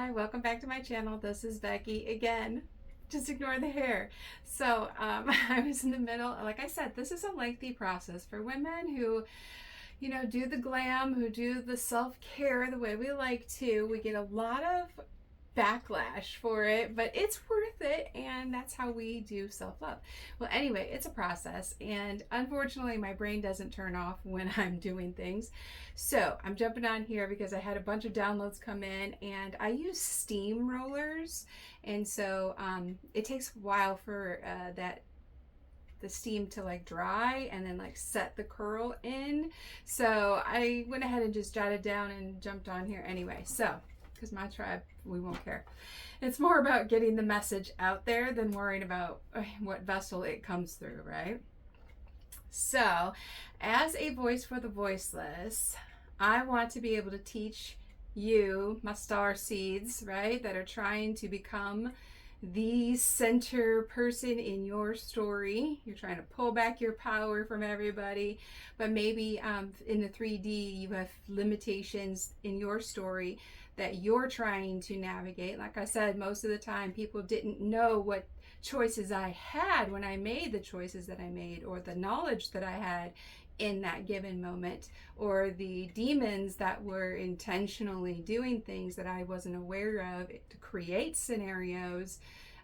Hi, welcome back to my channel. This is Becky again. Just ignore the hair. So I was in the middle, like I said, this is a lengthy process for women who, do the glam, who do the self-care the way we like to. We get a lot of backlash for it, but it's worth it, and that's how we do self-love. Well, anyway, it's a process, and unfortunately my brain doesn't turn off when I'm doing things. So I'm jumping on here because I had a bunch of downloads come in, and I use steam rollers, and so it takes a while for the steam to like dry and then like set the curl in. So I went ahead and just jotted down and jumped on here anyway. So because my tribe, we won't care. It's more about getting the message out there than worrying about what vessel it comes through, right? So, as a voice for the voiceless, I want to be able to teach you, my star seeds, right, that are trying to become the center person in your story. You're trying to pull back your power from everybody, but maybe in the 3D you have limitations in your story that you're trying to navigate. Like I said, most of the time people didn't know what choices I had when I made the choices that I made, or the knowledge that I had in that given moment, or the demons that were intentionally doing things that I wasn't aware of to create scenarios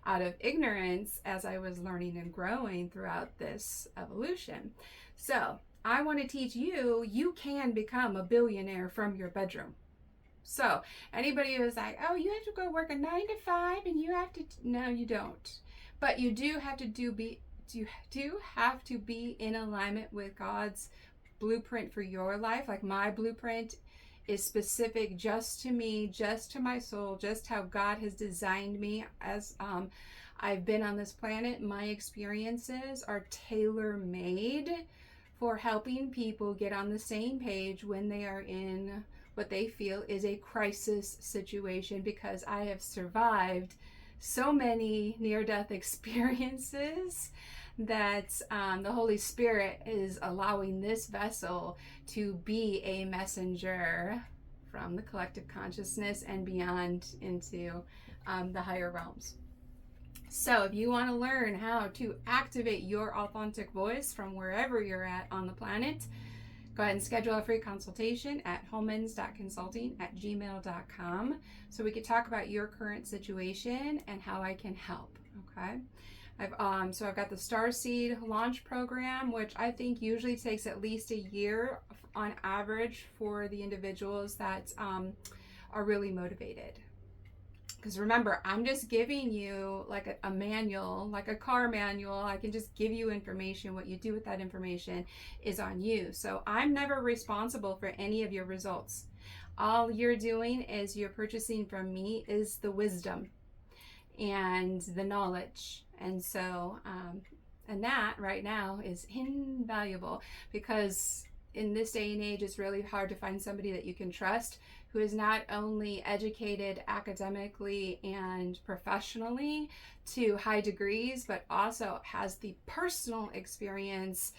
out of ignorance as I was learning and growing throughout this evolution. So I want to teach you, you can become a billionaire from your bedroom. So anybody who's like, oh, you have to go work a 9 to 5 and you have to, no, you don't. But you do have to be in alignment with God's blueprint for your life. Like my blueprint is specific just to me, just to my soul, just how God has designed me as I've been on this planet. My experiences are tailor-made for helping people get on the same page when they are in what they feel is a crisis situation, because I have survived so many near-death experiences that the Holy Spirit is allowing this vessel to be a messenger from the collective consciousness and beyond into the higher realms. So if you want to learn how to activate your authentic voice from wherever you're at on the planet, go ahead and schedule a free consultation at homans.consulting@gmail.com so we could talk about your current situation and how I can help. Okay. I've got the Starseed Launch Program, which I think usually takes at least a year on average for the individuals that are really motivated. Because remember, I'm just giving you like a manual, like a car manual. I can just give you information. What you do with that information is on you. So I'm never responsible for any of your results. All you're doing is you're purchasing from me is the wisdom and the knowledge. And so, and that right now is invaluable, because in this day and age, it's really hard to find somebody that you can trust who is not only educated academically and professionally to high degrees, but also has the personal experience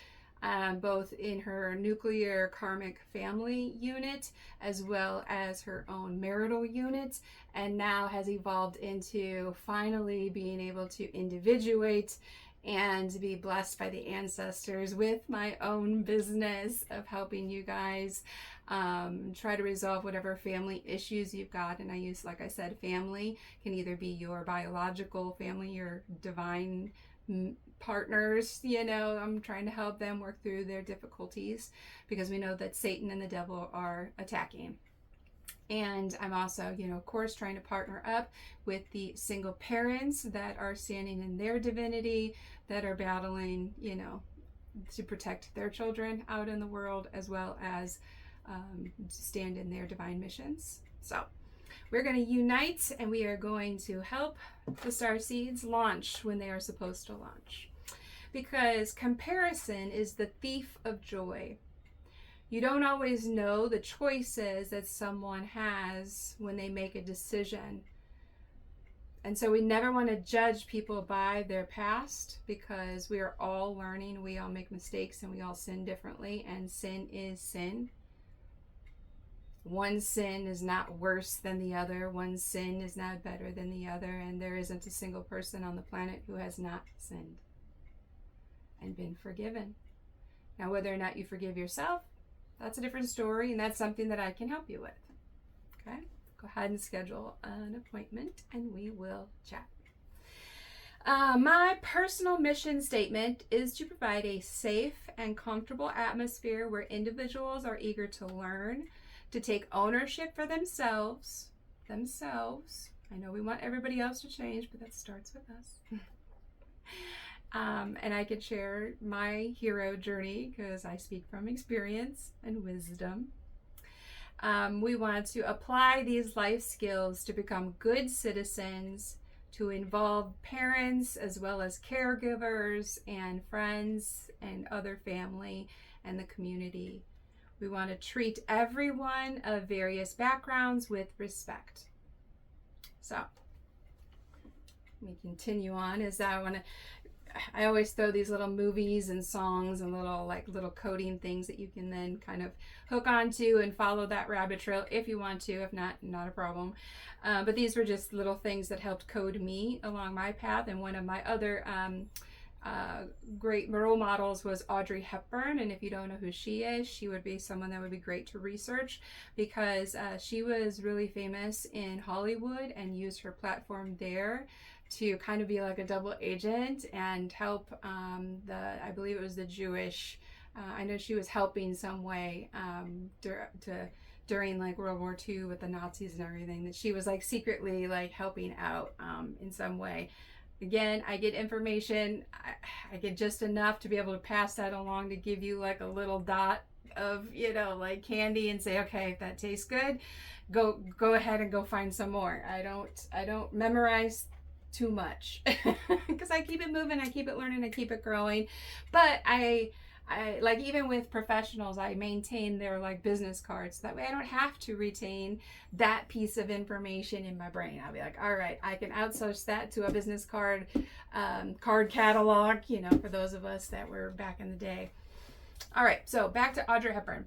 both in her nuclear karmic family unit as well as her own marital unit, and now has evolved into finally being able to individuate and be blessed by the ancestors with my own business of helping you guys try to resolve whatever family issues you've got. And I use, like I said, family can either be your biological family, your divine partners. I'm trying to help them work through their difficulties, because we know that Satan and the devil are attacking. And I'm also, of course, trying to partner up with the single parents that are standing in their divinity, that are battling, to protect their children out in the world, as well as stand in their divine missions. So we're going to unite, and we are going to help the Starseeds launch when they are supposed to launch. Because comparison is the thief of joy. You don't always know the choices that someone has when they make a decision. And so we never want to judge people by their past, because we are all learning, we all make mistakes, and we all sin differently, and sin is sin. one sin is not worse than the other. One sin is not better than the other. And there isn't a single person on the planet who has not sinned and been forgiven. Now, whether or not you forgive yourself, that's a different story. And that's something that I can help you with. Okay? Go ahead and schedule an appointment and we will chat. My personal mission statement is to provide a safe and comfortable atmosphere where individuals are eager to learn, to take ownership for themselves. I know we want everybody else to change, but that starts with us. And I could share my hero journey because I speak from experience and wisdom. We want to apply these life skills to become good citizens, to involve parents as well as caregivers and friends and other family and the community. We want to treat everyone of various backgrounds with respect. So, let me continue on as I always throw these little movies and songs and little coding things that you can then kind of hook onto and follow that rabbit trail if you want to. If not, not a problem. But these were just little things that helped code me along my path. And one of my other great role models was Audrey Hepburn. And if you don't know who she is, she would be someone that would be great to research because she was really famous in Hollywood and used her platform there to kind of be like a double agent and help I believe it was the Jewish, I know she was helping some way during like World War II with the Nazis and everything, that she was like secretly like helping out in some way. Again, I get information, I get just enough to be able to pass that along to give you like a little dot of, like candy and say, okay, if that tastes good, go ahead and go find some more. I don't memorize too much because I keep it moving, I keep it learning, I keep it growing. But I like, even with professionals, I maintain their like business cards. That way I don't have to retain that piece of information in my brain. I'll be like, all right, I can outsource that to a business card catalog, for those of us that were back in the day. All right, so back to Audrey Hepburn.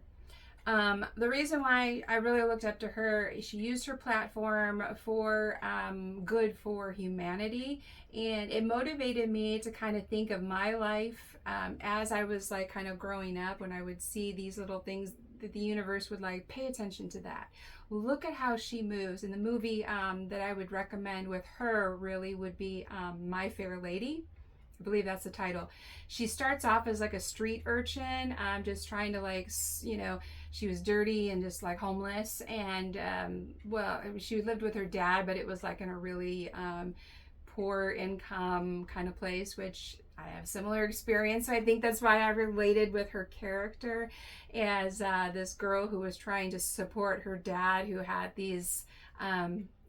The reason why I really looked up to her, she used her platform for good for humanity, and it motivated me to kind of think of my life as I was like kind of growing up, when I would see these little things that the universe would like pay attention to that. Look at how she moves. And the movie that I would recommend with her really would be My Fair Lady. I believe that's the title. She starts off as like a street urchin, just trying to like, she was dirty and just like homeless. And she lived with her dad, but it was like in a really poor income kind of place, which I have similar experience. So I think that's why I related with her character as this girl who was trying to support her dad, who had these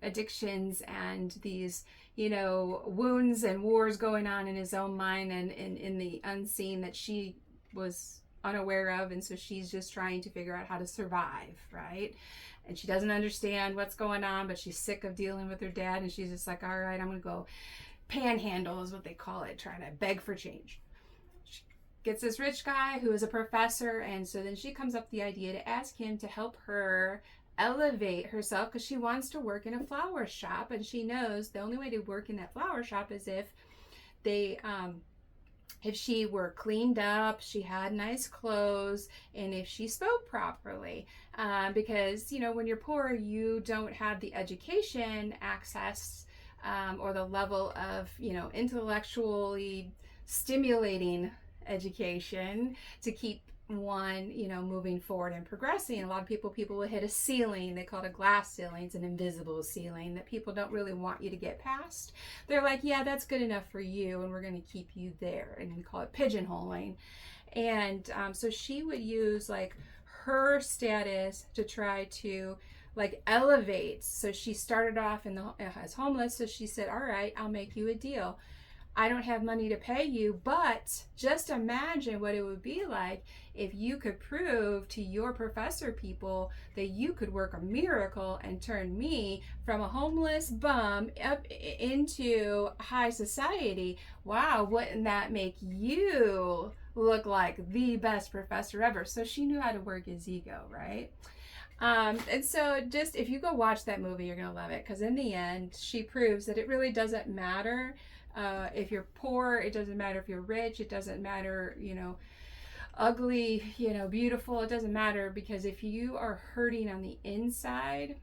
addictions and these wounds and wars going on in his own mind and in the unseen that she was unaware of. And so she's just trying to figure out how to survive, right? And she doesn't understand what's going on, but she's sick of dealing with her dad, and she's just like, all right, I'm gonna go panhandle, is what they call it, trying to beg for change. She gets this rich guy who is a professor, and so then she comes up with the idea to ask him to help her elevate herself, because she wants to work in a flower shop, and she knows the only way to work in that flower shop is if she were cleaned up, she had nice clothes, and if she spoke properly. Because when you're poor, you don't have the education access or the level of intellectually stimulating education to keep one moving forward and progressing. A lot of people will hit a ceiling. They call it a glass ceiling. It's an invisible ceiling that people don't really want you to get past. They're like, yeah, that's good enough for you, and we're going to keep you there, and we call it pigeonholing. And so she would use like her status to try to like elevate. So she started off as homeless. So she said, all right, I'll make you a deal. I don't have money to pay you, but just imagine what it would be like if you could prove to your professor people that you could work a miracle and turn me from a homeless bum up into high society. Wow, wouldn't that make you look like the best professor ever? So she knew how to work his ego, right? And so just if you go watch that movie, you're going to love it, because in the end, she proves that it really doesn't matter if you're poor, it doesn't matter if you're rich, it doesn't matter, ugly, beautiful, it doesn't matter, because if you are hurting on the inside,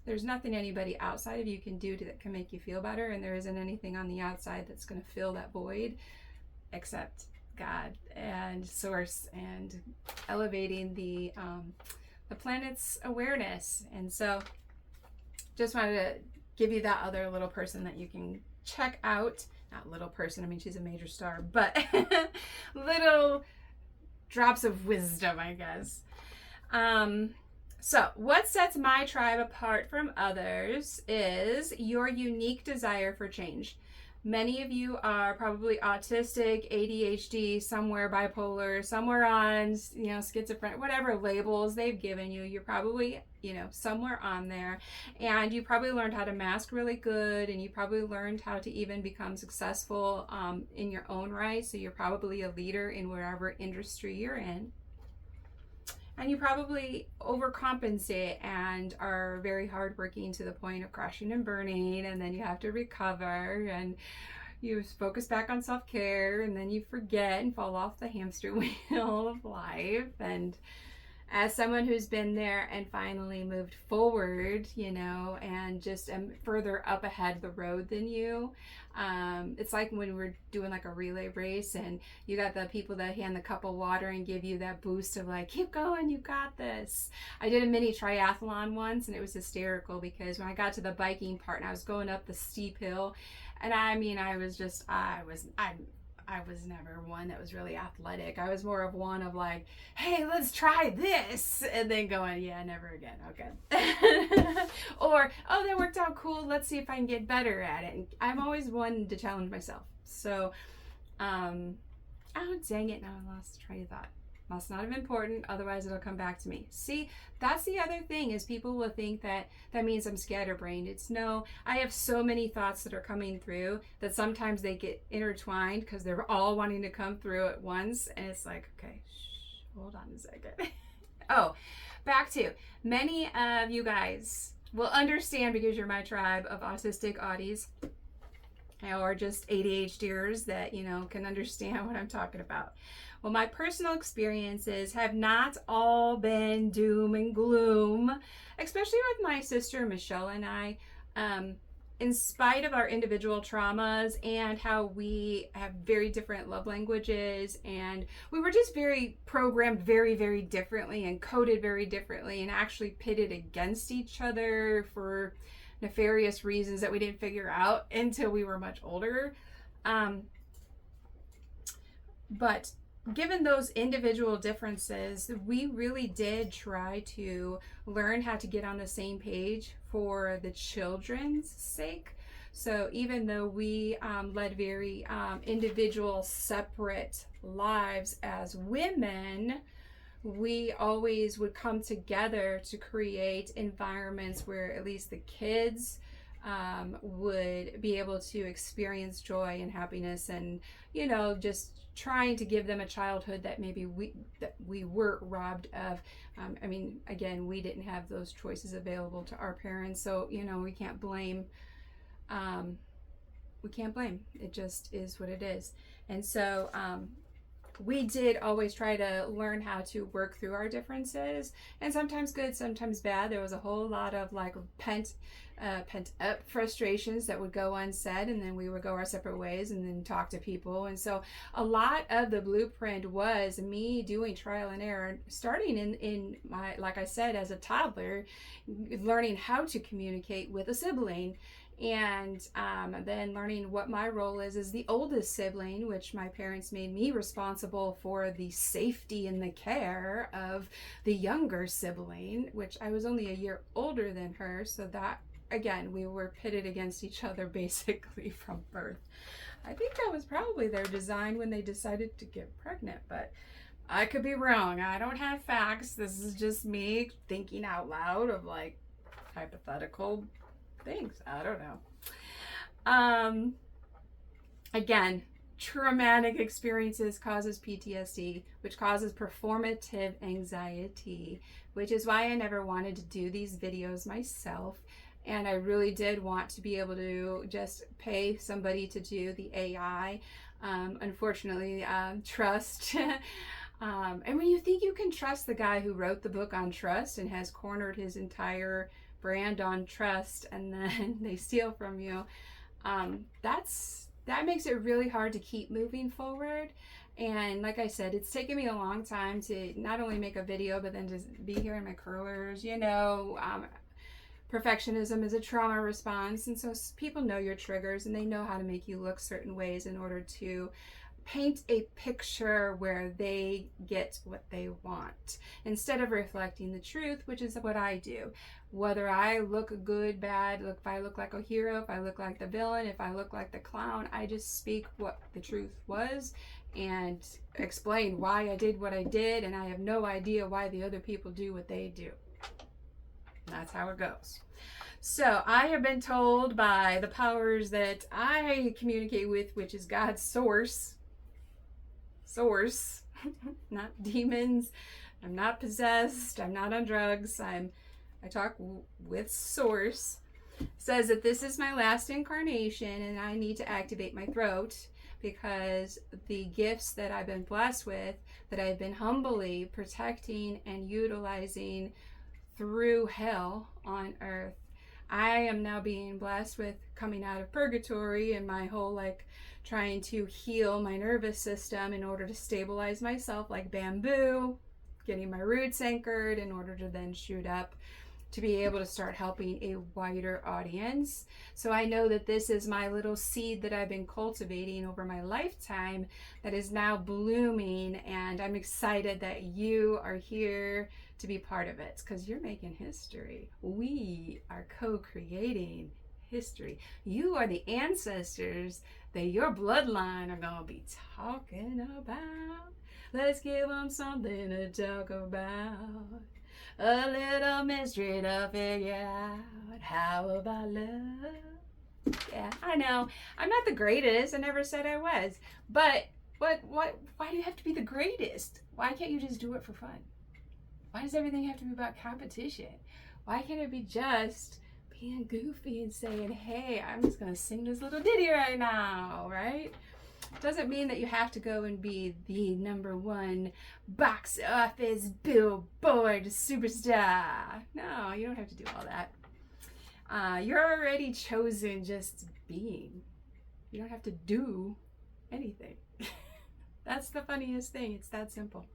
there's nothing anybody outside of you can do that can make you feel better, and there isn't anything on the outside that's going to fill that void except God and Source and elevating the planet's awareness. And so just wanted to give you that other little person that you can check out. Not little person, I mean, she's a major star, but little drops of wisdom, I guess. So what sets my tribe apart from others is your unique desire for change. Many of you are probably autistic, ADHD, somewhere bipolar, somewhere on, schizophrenic, whatever labels they've given you. You're probably, somewhere on there. And you probably learned how to mask really good, and you probably learned how to even become successful in your own right. So you're probably a leader in whatever industry you're in. And you probably overcompensate and are very hardworking to the point of crashing and burning, and then you have to recover, and you focus back on self-care, and then you forget and fall off the hamster wheel of life. And as someone who's been there and finally moved forward, and just am further up ahead the road than you, it's like when we're doing like a relay race, and you got the people that hand the cup of water and give you that boost of like, keep going, you got this. I did a mini triathlon once, and it was hysterical, because when I got to the biking part and I was going up the steep hill, and I was never one that was really athletic. I was more of one of like, hey, let's try this. And then going, yeah, never again. Okay. Or, oh, that worked out cool. Let's see if I can get better at it. And I'm always one to challenge myself. So, oh, dang it. Now I lost the train of thought. Must not have been important, otherwise it'll come back to me. See, that's the other thing, is people will think that means I'm scatterbrained. It's no, I have so many thoughts that are coming through that sometimes they get intertwined because they're all wanting to come through at once, and it's like, okay, hold on a second. Oh, back to, many of you guys will understand, because you're my tribe of autistic Audis, or just ADHDers that, can understand what I'm talking about. Well, my personal experiences have not all been doom and gloom, especially with my sister Michelle and I. In spite of our individual traumas and how we have very different love languages, and we were just very programmed very, very differently and coded very differently, and actually pitted against each other for nefarious reasons that we didn't figure out until we were much older. But given those individual differences, we really did try to learn how to get on the same page for the children's sake. So even though we led very individual, separate lives as women, we always would come together to create environments where at least the kids would be able to experience joy and happiness, and just trying to give them a childhood that maybe we were robbed of. Again, we didn't have those choices available to our parents, so we can't blame. It just is what it is. And so we did always try to learn how to work through our differences, and sometimes good, sometimes bad. There was a whole lot of like pent up frustrations that would go unsaid, and then we would go our separate ways and then talk to people. And so a lot of the blueprint was me doing trial and error, starting in my, like I said, as a toddler, learning how to communicate with a sibling, and then learning what my role is as the oldest sibling, which my parents made me responsible for the safety and the care of the younger sibling, which I was only a year older than her. So that, again, we were pitted against each other basically from birth. I think that was probably their design when they decided to get pregnant, but I could be wrong. I don't have facts. This is just me thinking out loud of like hypothetical things. I don't know. Again, traumatic experiences causes PTSD, which causes performative anxiety, which is why I never wanted to do these videos myself. And I really did want to be able to just pay somebody to do the AI. Unfortunately, trust. And when you think you can trust the guy who wrote the book on trust and has cornered his entire brand on trust, and then they steal from you, that makes it really hard to keep moving forward. And like I said, it's taken me a long time to not only make a video, but then to be here in my curlers. Perfectionism is a trauma response, and so people know your triggers and they know how to make you look certain ways in order to paint a picture where they get what they want instead of reflecting the truth, which is what I do. Whether I look good, bad, if I look like a hero, if I look like the villain, if I look like the clown, I just speak what the truth was and explain why I did what I did, and I have no idea why the other people do what they do. That's how it goes. So I have been told by the powers that I communicate with, which is God's source, not demons. I'm not possessed. I'm not on drugs. I talk with source. Says that this is my last incarnation and I need to activate my throat because the gifts that I've been blessed with, that I've been humbly protecting and utilizing through hell on earth, I am now being blessed with coming out of purgatory and my whole trying to heal my nervous system in order to stabilize myself like bamboo, getting my roots anchored in order to then shoot up to be able to start helping a wider audience. So I know that this is my little seed that I've been cultivating over my lifetime that is now blooming, and I'm excited that you are here to be part of it because you're making history. We are co-creating history. You are the ancestors that your bloodline are going to be talking about. Let's give them something to talk about. A little mystery to figure out. How about love? Yeah, I know. I'm not the greatest. I never said I was. But why do you have to be the greatest? Why can't you just do it for fun? Why does everything have to be about competition? Why can't it be just being goofy and saying, hey, I'm just going to sing this little ditty right now, right? Doesn't mean that you have to go and be the #1 box office billboard superstar. No, you don't have to do all that. You're already chosen just being. You don't have to do anything. That's the funniest thing. It's that simple.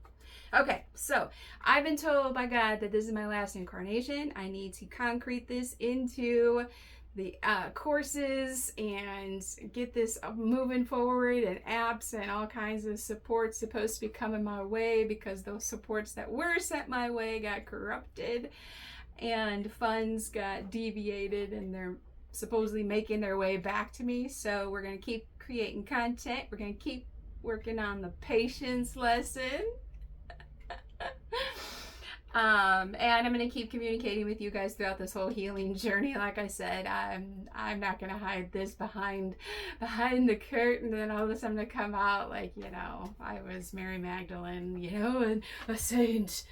Okay, so I've been told by God that this is my last incarnation. I need to concrete this into the courses and get this moving forward, and apps and all kinds of supports supposed to be coming my way because those supports that were sent my way got corrupted and funds got deviated and they're supposedly making their way back to me. So we're going to keep creating content. We're going to keep working on the patience lesson. And I'm going to keep communicating with you guys throughout this whole healing journey. Like I said, I'm not going to hide this behind the curtain, and all of a sudden to come out like, I was Mary Magdalene, and a saint.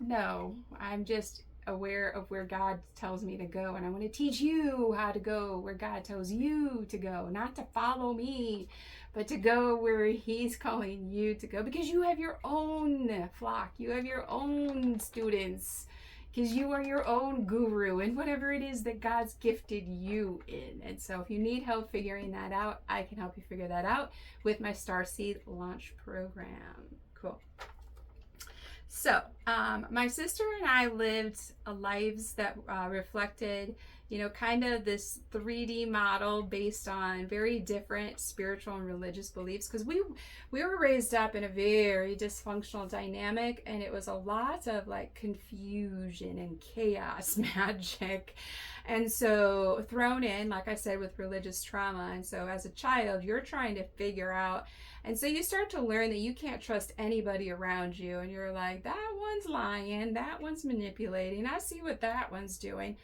No, I'm just aware of where God tells me to go, and I want to teach you how to go where God tells you to go, not to follow me, but to go where He's calling you to go, because you have your own flock, you have your own students, because you are your own guru in whatever it is that God's gifted you in. And so if you need help figuring that out, I can help you figure that out with my Starseed Launch Program. Cool. So, my sister and I lived lives that reflected, kind of this 3D model based on very different spiritual and religious beliefs, because we were raised up in a very dysfunctional dynamic, and it was a lot of confusion and chaos magic. And so thrown in, like I said, with religious trauma. And so as a child, you're trying to figure out. And so you start to learn that you can't trust anybody around you. And you're like, that one's lying, that one's manipulating, I see what that one's doing.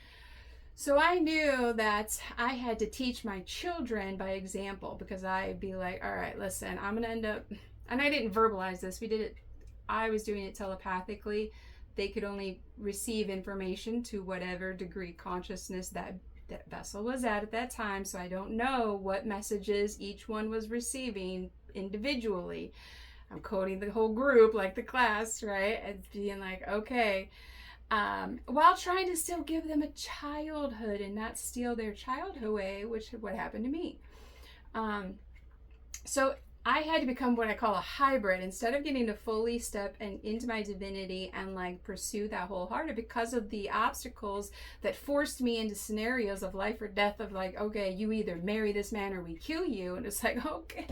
So I knew that I had to teach my children by example, because I'd be like, all right, listen, I'm going to end up, and I didn't verbalize this. I was doing it telepathically. they could only receive information to whatever degree consciousness that vessel was at that time. So I don't know what messages each one was receiving individually. I'm coding the whole group like the class, right? And being like, okay, while trying to still give them a childhood and not steal their childhood away, which is what happened to me. So I had to become what I call a hybrid. Instead of getting to fully step into my divinity and like pursue that wholehearted, because of the obstacles that forced me into scenarios of life or death, of like, okay, you either marry this man or we kill you. And it's like, okay,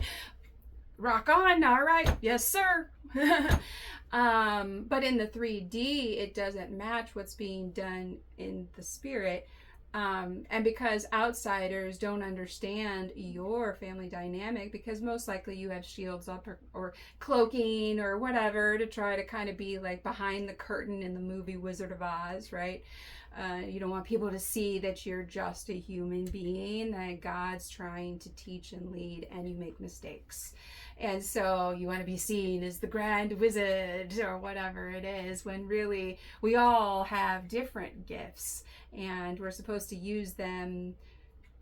rock on, all right, yes sir. But in the 3D, it doesn't match what's being done in the spirit. And because outsiders don't understand your family dynamic, because most likely you have shields up or cloaking or whatever to try to kind of be like behind the curtain in the movie Wizard of Oz, right? You don't want people to see that you're just a human being, that God's trying to teach and lead, and you make mistakes. And so you want to be seen as the grand wizard or whatever it is, when really we all have different gifts and we're supposed to use them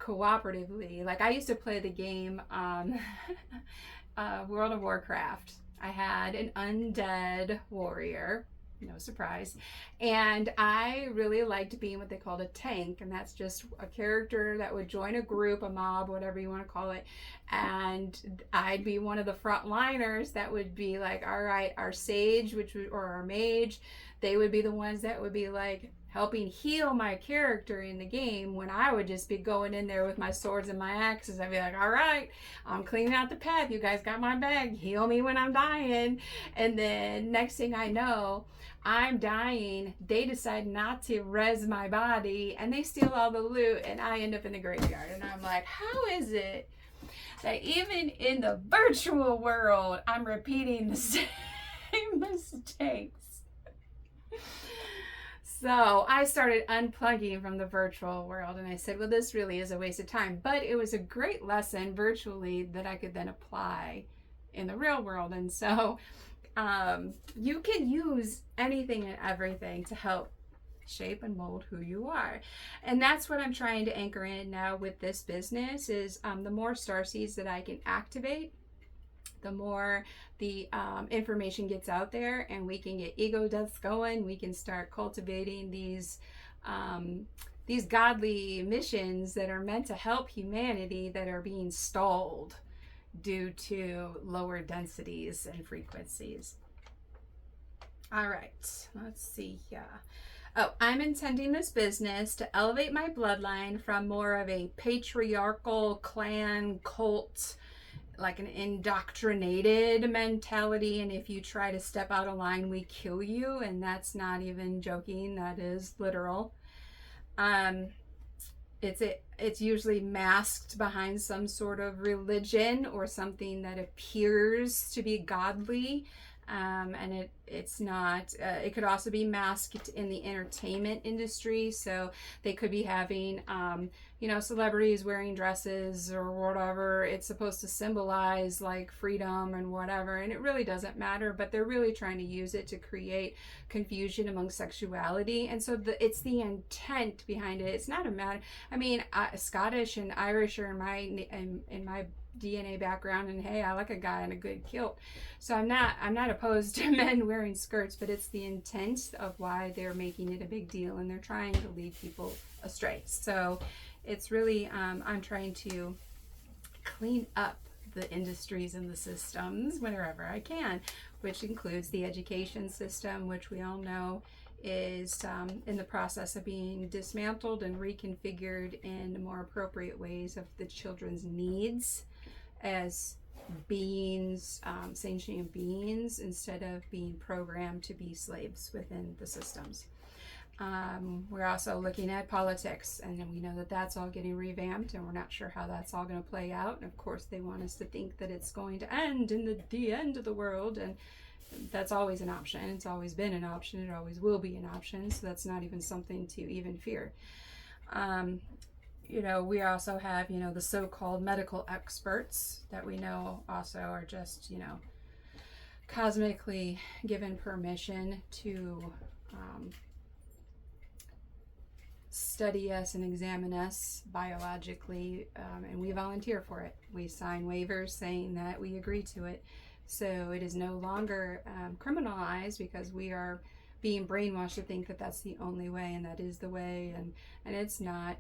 cooperatively. Like I used to play the game World of Warcraft. I had an undead warrior, no surprise, and I really liked being what they called a tank, and that's just a character that would join a group, a mob, whatever you want to call it, and I'd be one of the frontliners that would be like, all right, our sage, or our mage, they would be the ones that would be like helping heal my character in the game, when I would just be going in there with my swords and my axes. I'd be like, all right, I'm cleaning out the path, you guys got my bag, heal me when I'm dying. And then next thing I know, I'm dying, they decide not to res my body, and they steal all the loot, and I end up in the graveyard. And I'm like, how is it that even in the virtual world I'm repeating the same mistakes? So I started unplugging from the virtual world, and I said, well, this really is a waste of time. But it was a great lesson virtually that I could then apply in the real world. And so you can use anything and everything to help shape and mold who you are. And that's what I'm trying to anchor in now with this business is the more starseeds that I can activate, the more the information gets out there, and we can get ego deaths going. We can start cultivating these godly missions that are meant to help humanity that are being stalled due to lower densities and frequencies. All right, let's see here. Oh, I'm intending this business to elevate my bloodline from more of a patriarchal clan cult, like an indoctrinated mentality, and if you try to step out of line, we kill you, and that's not even joking, that is literal. It's usually masked behind some sort of religion or something that appears to be godly, and it's not. It could also be masked in the entertainment industry, so they could be having celebrities wearing dresses or whatever. It's supposed to symbolize like freedom and whatever, and it really doesn't matter, but they're really trying to use it to create confusion among sexuality. And so it's the intent behind it. It's not a matter. I mean, Scottish and Irish are in my DNA background, and hey, I like a guy in a good kilt, so I'm not opposed to men wearing skirts, but it's the intent of why they're making it a big deal, and they're trying to lead people astray. So it's really I'm trying to clean up the industries and the systems wherever I can, which includes the education system, which we all know is in the process of being dismantled and reconfigured in more appropriate ways of the children's needs as beings, sentient beings, instead of being programmed to be slaves within the systems. We're also looking at politics, and we know that that's all getting revamped, and we're not sure how that's all going to play out. And of course, they want us to think that it's going to end in the end of the world, and that's always an option. It's always been an option. It always will be an option. So that's not even something to even fear. We also have, the so-called medical experts that we know also are just, cosmically given permission to study us and examine us biologically, and we volunteer for it. We sign waivers saying that we agree to it. So it is no longer criminalized because we are being brainwashed to think that that's the only way and that is the way, and it's not.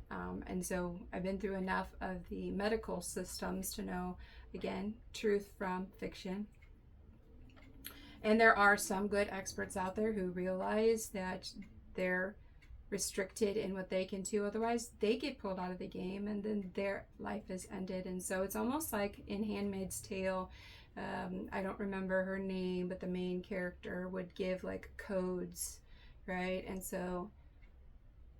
And so I've been through enough of the medical systems to know, again, truth from fiction. And there are some good experts out there who realize that they're restricted in what they can do, otherwise they get pulled out of the game and then their life is ended. And so it's almost like in Handmaid's Tale, I don't remember her name, but the main character would give like codes, right? And so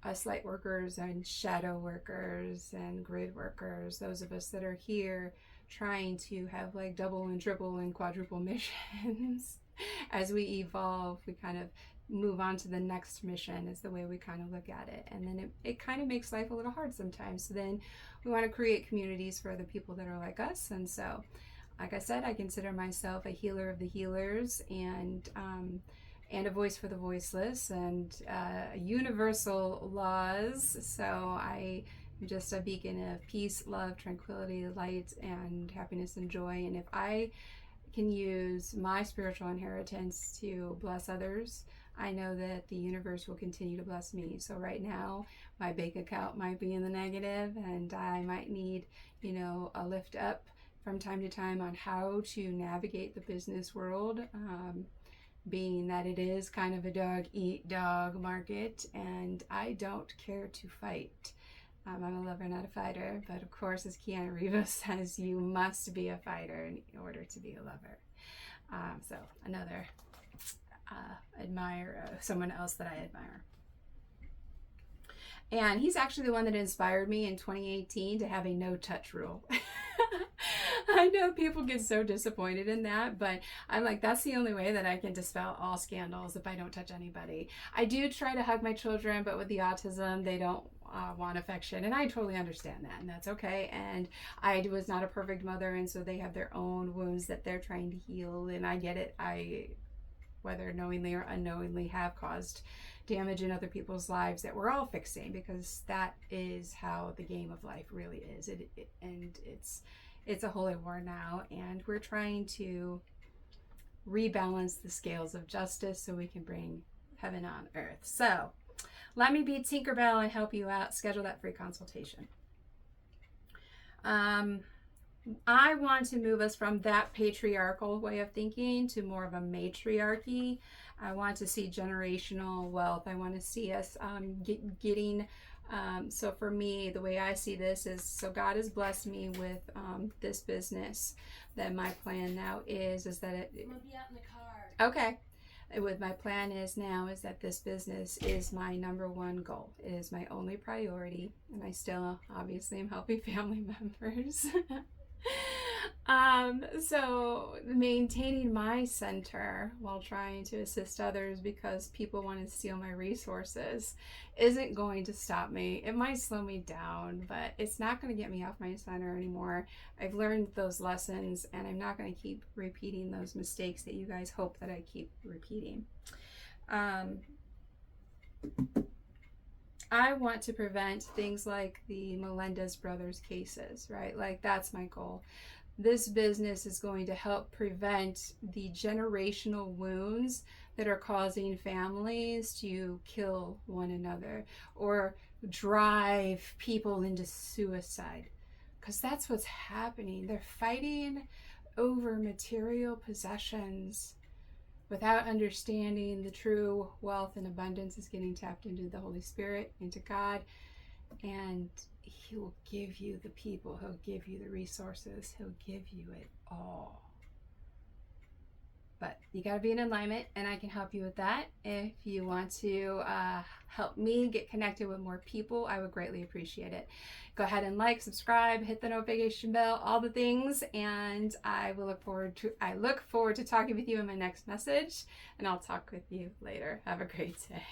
us light workers and shadow workers and grid workers, those of us that are here trying to have like double and triple and quadruple missions, as we evolve, we kind of move on to the next mission is the way we kind of look at it. And then it kind of makes life a little hard sometimes. So then we want to create communities for other people that are like us. And so, like I said, I consider myself a healer of the healers, and a voice for the voiceless, and universal laws. So I am just a beacon of peace, love, tranquility, light, and happiness and joy. And if I can use my spiritual inheritance to bless others, I know that the universe will continue to bless me. So right now, my bank account might be in the negative, and I might need, a lift up from time to time on how to navigate the business world, being that it is kind of a dog-eat-dog market, and I don't care to fight. I'm a lover, not a fighter, but of course, as Keanu Reeves says, you must be a fighter in order to be a lover. So another someone else that I admire. And he's actually the one that inspired me in 2018 to have a no-touch rule. I know people get so disappointed in that, but I'm like, that's the only way that I can dispel all scandals if I don't touch anybody. I do try to hug my children, but with the autism, they don't want affection, and I totally understand that, and that's okay. And I was not a perfect mother, and so they have their own wounds that they're trying to heal, and I get it. I, whether knowingly or unknowingly, have caused damage in other people's lives that we're all fixing, because that is how the game of life really is. And it's a holy war now, and we're trying to rebalance the scales of justice so we can bring heaven on earth. So let me be Tinkerbell and help you out. Schedule that free consultation. I want to move us from that patriarchal way of thinking to more of a matriarchy. I want to see generational wealth. I want to see us getting, so for me, the way I see this is, so God has blessed me with this business. That my plan now is that it... I'm going to be out in the car. Okay. With my plan is that this business is my number one goal. It is my only priority, and I still obviously am helping family members. So maintaining my center while trying to assist others because people want to steal my resources isn't going to stop me. It might slow me down, but it's not going to get me off my center anymore. I've learned those lessons, and I'm not going to keep repeating those mistakes that you guys hope that I keep repeating. I want to prevent things like the Melendez brothers cases, right? Like, that's my goal. This business is going to help prevent the generational wounds that are causing families to kill one another or drive people into suicide, because that's what's happening. They're fighting over material possessions without understanding the true wealth and abundance is getting tapped into the Holy Spirit, into God, and He will give you the people, He'll give you the resources, He'll give you it all. But you got to be in alignment, and I can help you with that. If you want to help me get connected with more people, I would greatly appreciate it. Go ahead and like, subscribe, hit the notification bell, all the things, and I look forward to talking with you in my next message, and I'll talk with you later. Have a great day.